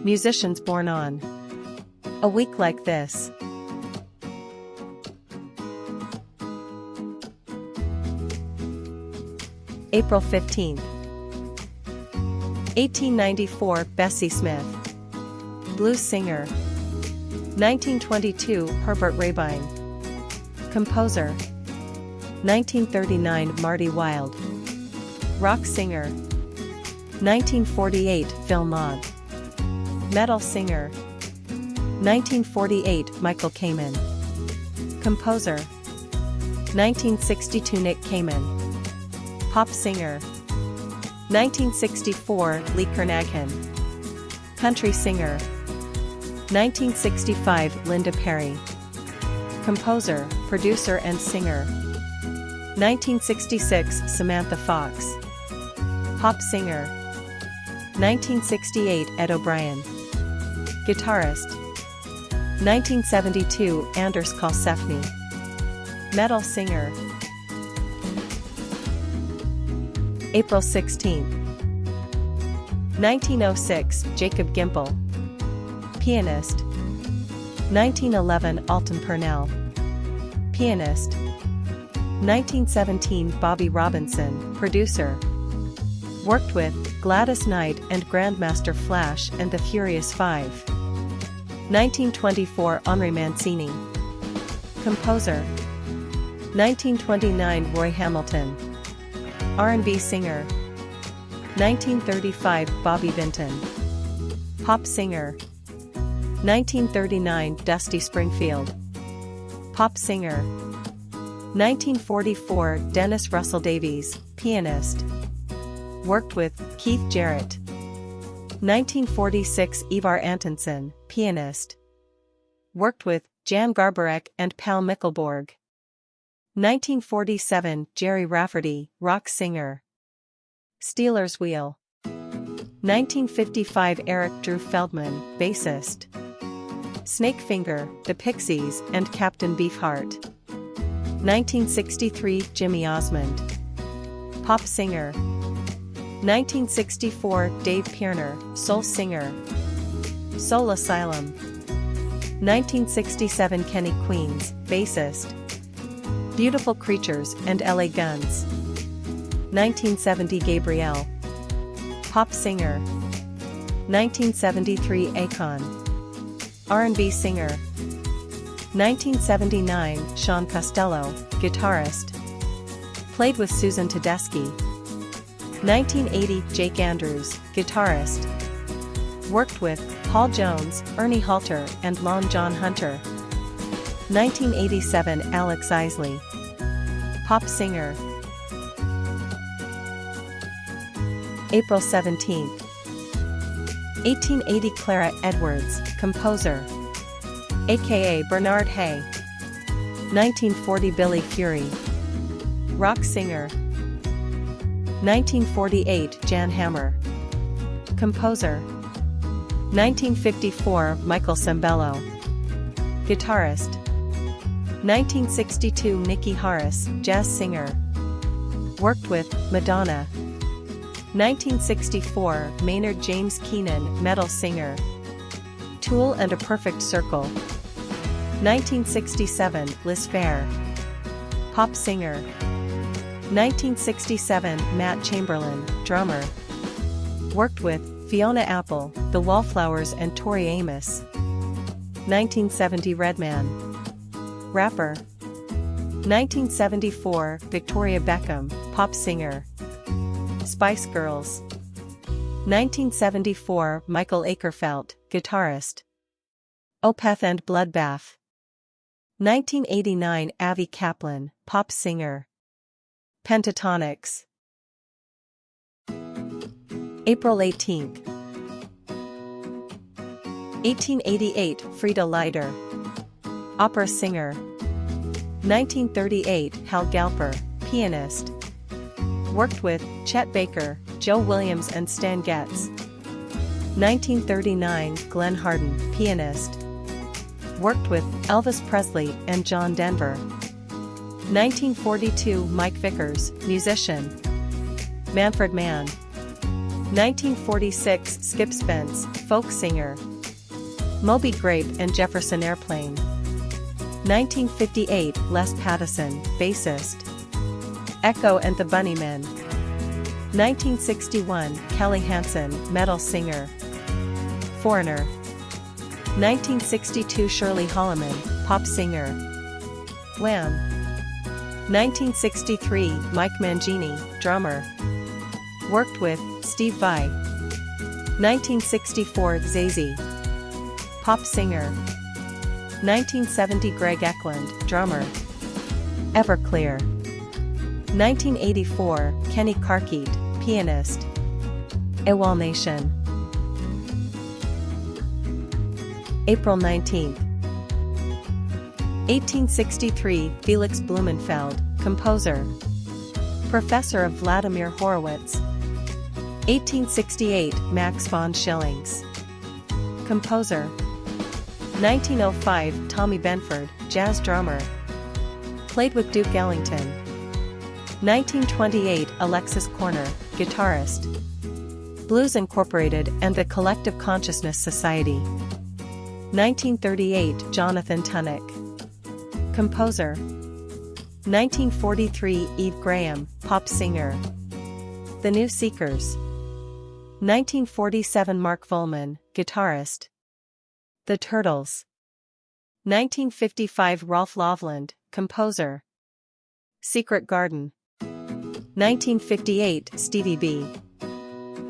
Musicians born on a week like this. April 15th. 1894 Bessie Smith. Blues singer. 1922 Herbert Rabine. Composer. 1939 Marty Wilde. Rock singer. 1948 Phil Mogg. Metal singer. 1948 Michael Kamen. Composer. 1962 Nick Kamen. Pop singer. 1964 Lee Kernaghan. Country singer. 1965 Linda Perry. Composer, producer and singer. 1966 Samantha Fox. Pop singer. 1968 Ed O'Brien. Guitarist. 1972 Anders Karlsefni. Metal singer. April 16th. 1906 Jacob Gimple. Pianist. 1911 Alton Purnell. Pianist. 1917 Bobby Robinson, producer. Worked with Gladys Knight and Grandmaster Flash and the Furious Five. 1924 Henri Mancini. Composer. 1929 Roy Hamilton. R&B singer. 1935 Bobby Vinton. Pop singer. 1939 Dusty Springfield. Pop singer. 1944 Dennis Russell Davies, pianist. Worked with Keith Jarrett. 1946 Ivar Antonsen, pianist. Worked with Jan Garbarek and Pal Mickelborg. 1947 Jerry Rafferty, rock singer. Steelers Wheel. 1955 Eric Drew Feldman, bassist. Snakefinger, The Pixies and Captain Beefheart. 1963 Jimmy Osmond. Pop singer. 1964 Dave Pierner, soul singer. Soul Asylum. 1967 Kenny Queens, bassist. Beautiful Creatures and LA Guns. 1970 Gabrielle. Pop singer. 1973 Akon. R&B singer. 1979 Sean Costello, guitarist. Played with Susan Tedeschi. 1980 Jake Andrews, guitarist. Worked with Paul Jones, Ernie Halter and Lon John Hunter. 1987 Alex Isley. Pop singer. April 17th. 1880 Clara Edwards, composer. aka Bernard Hay. 1940 Billy Fury. Rock singer. 1948 Jan Hammer. Composer. 1954 Michael Sembello. Guitarist. 1962 Nikki Harris, jazz singer. Worked with Madonna. 1964 Maynard James Keenan, metal singer. Tool and A Perfect Circle. 1967 Liz Phair. Pop singer. 1967 Matt Chamberlain, drummer. Worked with Fiona Apple, The Wallflowers and Tori Amos. 1970 Redman. Rapper. 1974 Victoria Beckham, pop singer. Spice Girls. 1974 Michael Akerfelt, guitarist. Opeth and Bloodbath. 1989 Avi Kaplan, pop singer. Pentatonics. April 18th. 1888 Frida Leider. Opera singer. 1938 Hal Galper, pianist. Worked with Chet Baker, Joe Williams and Stan Getz. 1939 Glenn Harden, pianist. Worked with Elvis Presley and John Denver. 1942 Mike Vickers, musician. Manfred Mann. 1946 Skip Spence, folk singer. Moby Grape and Jefferson Airplane. 1958 Les Pattison, bassist. Echo and the Bunnymen. 1961 Kelly Hansen, metal singer. Foreigner. 1962 Shirley Holliman, pop singer. Wham! 1963 Mike Mangini, drummer. Worked with Steve Vai. 1964 Zazie, pop singer. 1970 Greg Eklund, drummer. Everclear. 1984 Kenny Carkeet, pianist. Ewal Nation. April 19. 1863 Felix Blumenfeld, composer. Professor of Vladimir Horowitz. 1868 Max von Schillings, composer. 1905 Tommy Benford, jazz drummer. Played with Duke Ellington. 1928 Alexis Korner, guitarist. Blues Incorporated and the Collective Consciousness Society. 1938 Jonathan Tunnock, composer. 1943 Eve Graham, pop singer. The New Seekers. 1947 Mark Volman, guitarist. The Turtles. 1955 Rolf Lovland, composer. Secret Garden. 1958 Stevie B,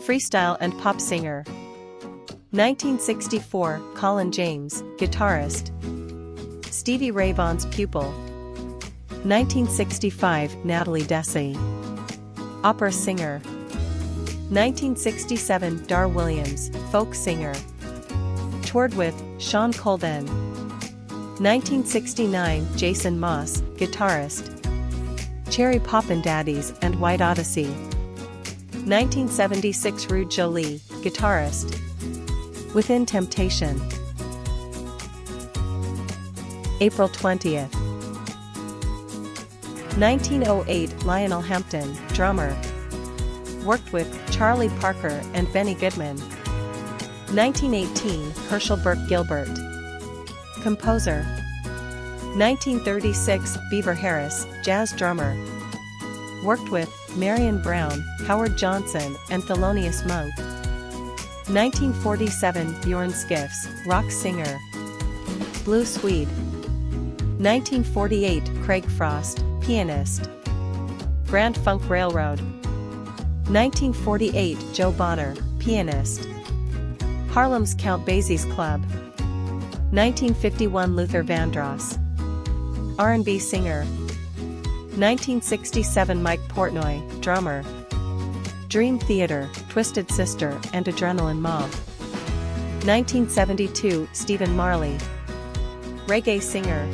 freestyle and pop singer. 1964 Colin James, guitarist. Stevie Ray Vaughan's pupil. 1965 Natalie Dessay, opera singer. 1967 Dar Williams, folk singer. Toured with Sean Colden. 1969 Jason Moss, guitarist. Cherry Poppin' Daddies and White Odyssey. 1976 Rude Jolie, guitarist. Within Temptation. April 20th. 1908 Lionel Hampton, drummer. Worked with Charlie Parker and Benny Goodman. 1918 Herschel Burke Gilbert, composer. 1936 Beaver Harris, jazz drummer. Worked with Marion Brown, Howard Johnson and Thelonious Monk. 1947 Bjorn Skifs, rock singer. Blue Swede. 1948 Craig Frost, pianist. Grand Funk Railroad. 1948 Joe Bonner, pianist. Harlem's Count Basie's Club. 1951 Luther Vandross, R&B singer. 1967 Mike Portnoy, drummer. Dream Theater, Twisted Sister and Adrenaline Mob. 1972 Stephen Marley, reggae singer.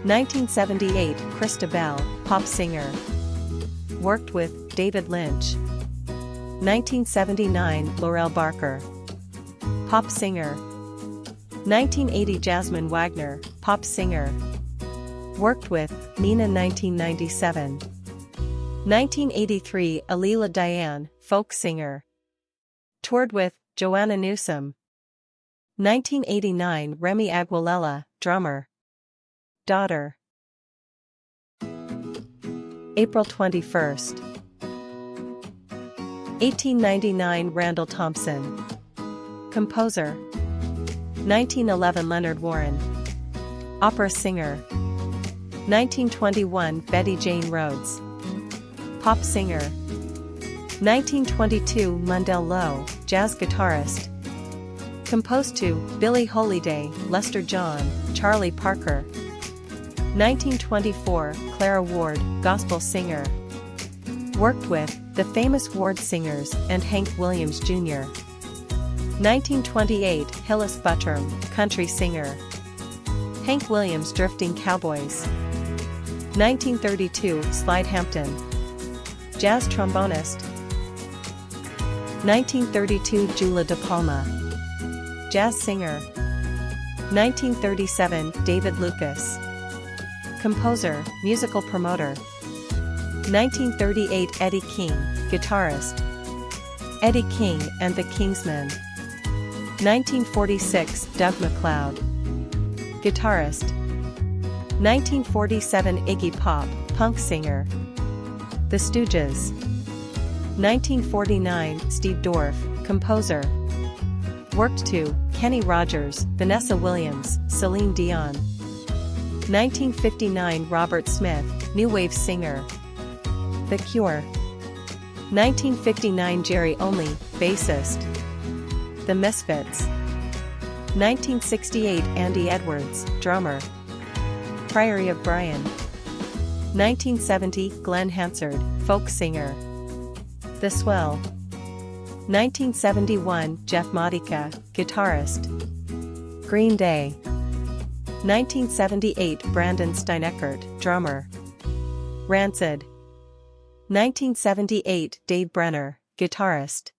1978 Krista Bell, pop singer. Worked with David Lynch. 1979 Laurel Barker, pop singer. 1980 Jasmine Wagner, pop singer. Worked with Nina 1997. 1983 Alila Diane, folk singer. Toured with Joanna Newsom. 1989 Remy Aguilera, drummer. Daughter. April 21st. 1899 Randall Thompson, composer. 1911 Leonard Warren, opera singer. 1921 Betty Jane Rhodes, pop singer. 1922 Mundell Lowe, jazz guitarist. Composed to Billie Holiday, Lester John, Charlie Parker. 1924 Clara Ward, gospel singer. Worked with the famous Ward Singers and Hank Williams Jr. 1928 Hillis Buttram, country singer. Hank Williams Drifting Cowboys. 1932 Slide Hampton, jazz trombonist. 1932 Jula De Palma, jazz singer. 1937 David Lucas, composer, musical promoter. 1938 Eddie King, guitarist. Eddie King and the Kingsmen. 1946 Doug MacLeod. Guitarist. 1947 Iggy Pop, punk singer. The Stooges. 1949 Steve Dorff, composer. Worked to Kenny Rogers, Vanessa Williams, Celine Dion. 1959 Robert Smith, new wave singer. The Cure. 1959 Jerry Only, bassist. The Misfits. 1968 Andy Edwards, drummer. Priory of Brian. 1970 Glenn Hansard, folk singer. The Swell. 1971 Jeff Modica, guitarist. Green Day. 1978 Brandon Steineckert, drummer. Rancid. 1978 Dave Brenner, guitarist.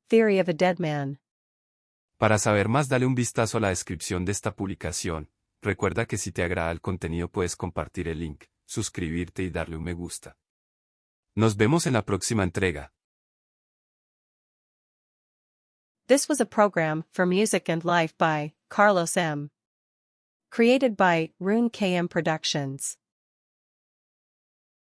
Theory of a Dead Man. Para saber más, dale un vistazo a la descripción de esta publicación. Recuerda que si te agrada el contenido puedes compartir el link, suscribirte y darle un me gusta. Nos vemos en la próxima entrega. This was a program for Music and Life by Carlos M. Created by Rune KM Productions.